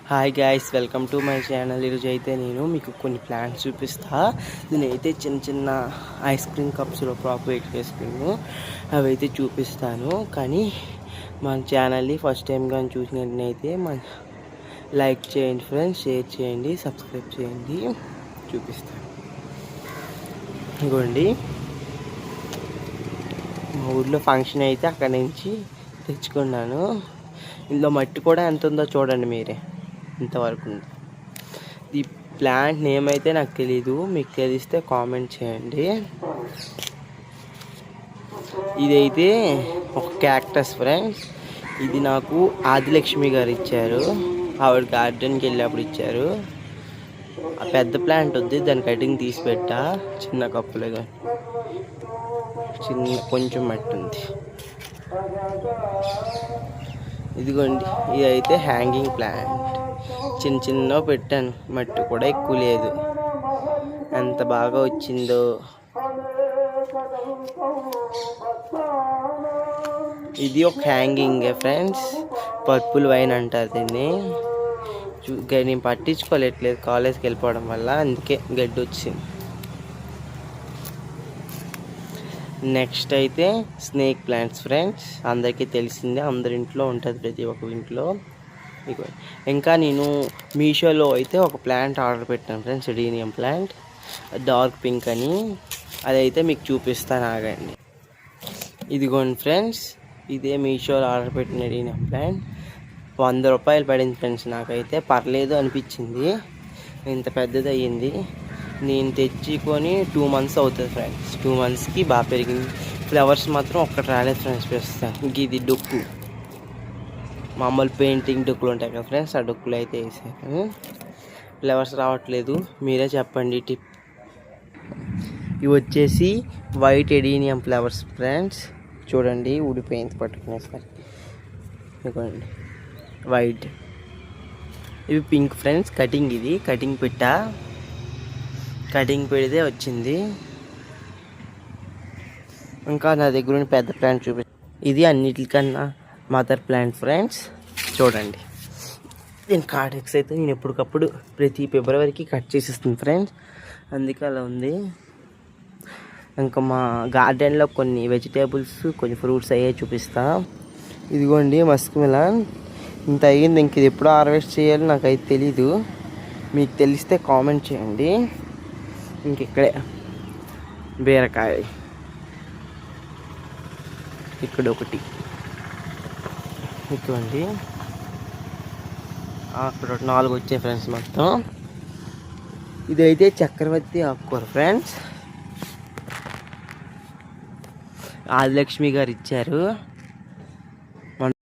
Hi guys, welcome to my channel. ఈరోజు అయితే నేను మీకు కొన్ని ప్లాంట్స్ చూపిస్తా. నేనైతే చిన్న చిన్న ఐస్ క్రీమ్ కప్స్లో ప్రాపర్ ఐస్ క్రీమ్ అవి అయితే చూపిస్తాను. కానీ మన ఛానల్ని ఫస్ట్ టైం కానీ చూసినట్లయితే లైక్ చేయండి ఫ్రెండ్స్, షేర్ చేయండి, సబ్స్క్రైబ్ చేయండి. చూపిస్తాను. ఇదిగోండి, మా ఊర్లో ఫంక్షన్ అయితే అక్కడి నుంచి తెచ్చుకున్నాను. ఇందులో మట్టి కూడా ఎంత ఉందో చూడండి మీరే, ఇంతవరకు ఉంది. ఈ ప్లాంట్ నేమ్ అయితే నాకు తెలీదు, మీకు తెలిస్తే కామెంట్ చేయండి. ఇదైతే ఒక క్యాక్టస్ ఫ్రెండ్స్. ఇది నాకు ఆదిలక్ష్మి గారు ఇచ్చారు. ఆవిడ గార్డెన్కి వెళ్ళినప్పుడు ఇచ్చారు. ఆ పెద్ద ప్లాంట్ వద్దు, దాని కటింగ్ తీసి పెట్టా. చిన్న కప్పులో కానీ కొంచెం మట్టి ఉంది. ఇదిగోండి, ఇదైతే హ్యాంగింగ్ ప్లాంట్. చిన్న పెట్టాను, మట్టి కూడా ఎక్కువ లేదు. ఎంత బాగా వచ్చిందో. ఇది ఒక హ్యాంగింగ్ ఫ్రెండ్స్, పర్పుల్ వైన్ అంటారు దీన్ని. నేను పట్టించుకోలేట్లేదు కాలేజ్కి వెళ్ళిపోవడం వల్ల, అందుకే గడ్డి వచ్చింది. నెక్స్ట్ అయితే స్నేక్ ప్లాంట్స్ ఫ్రెండ్స్. అందరికీ తెలిసిందే, అందరి ఇంట్లో ఉంటుంది, ప్రతి ఒక్క ఇంట్లో. ఇంకా నేను మీషోలో అయితే ఒక ప్లాంట్ ఆర్డర్ పెట్టాను friends, adenium plant, dark pink అని. అదైతే మీకు చూపిస్తాను, ఆగండి. ఇదిగోండి ఫ్రెండ్స్, ఇదే మీషోలో ఆర్డర్ పెట్టిన ఎడీనియం ప్లాంట్. 100 రూపాయలు పడింది ఫ్రెండ్స్. నాకైతే పర్లేదు అనిపించింది. ఇంత పెద్దది అయ్యింది. నేను తెచ్చుకొని 2 months అవుతుంది ఫ్రెండ్స్. 2 monthsకి బాగా పెరిగింది. ఫ్లవర్స్ మాత్రం ఒక్కటి రాలేదు ఫ్రెండ్స్ ప్రస్తుతం. ఇంక ఇది డొక్కు, మామూలు పెయింటింగ్ డొక్కులు ఉంటాయి కదా ఫ్రెండ్స్, ఆ డొక్కులు అయితే వేసాను. ఫ్లవర్స్ రావట్లేదు, మీరే చెప్పండి టిప్. ఇవి వచ్చేసి వైట్ ఎడీనియం ఫ్లవర్స్ ఫ్రెండ్స్. చూడండి, ఊడిపోయింది పట్టుకునేసరి. ఇదిగోండి వైట్. ఇవి పింక్ ఫ్రెండ్స్. కటింగ్, ఇది కటింగ్ పెట్టా, కటింగ్ పెడితే వచ్చింది. ఇంకా నా దగ్గర ఉన్న పెద్ద ప్లాంట్ ఇది అన్నిటికన్నా మదర్ ప్లాంట్ ఫ్రెండ్స్. చూడండి, దీని కార్డెక్స్ అయితే నేను ఎప్పటికప్పుడు ప్రతి ఫిబ్రవరికి కట్ చేసేస్తుంది ఫ్రెండ్స్, అందుకే అలా ఉంది. ఇంకా మా గార్డెన్లో కొన్ని వెజిటేబుల్స్, కొన్ని ఫ్రూట్స్ అయ్యే చూపిస్తా. ఇదిగోండి మస్క్ మిలన్. ఇంత అయ్యింది. ఇంక ఇది ఎప్పుడు హార్వెస్ట్ చేయాలో నాకైతే తెలీదు, మీకు తెలిస్తే కామెంట్ చేయండి. ఇంక ఇక్కడే బీరకాయ, ఇక్కడ ఒకటి, ఇటువంటి అక్కడ 4 వచ్చాయి ఫ్రెండ్స్ మొత్తం. ఇదైతే చక్రవర్తి ఆకుకూర ఫ్రెండ్స్, ఆదిలక్ష్మి గారు ఇచ్చారు.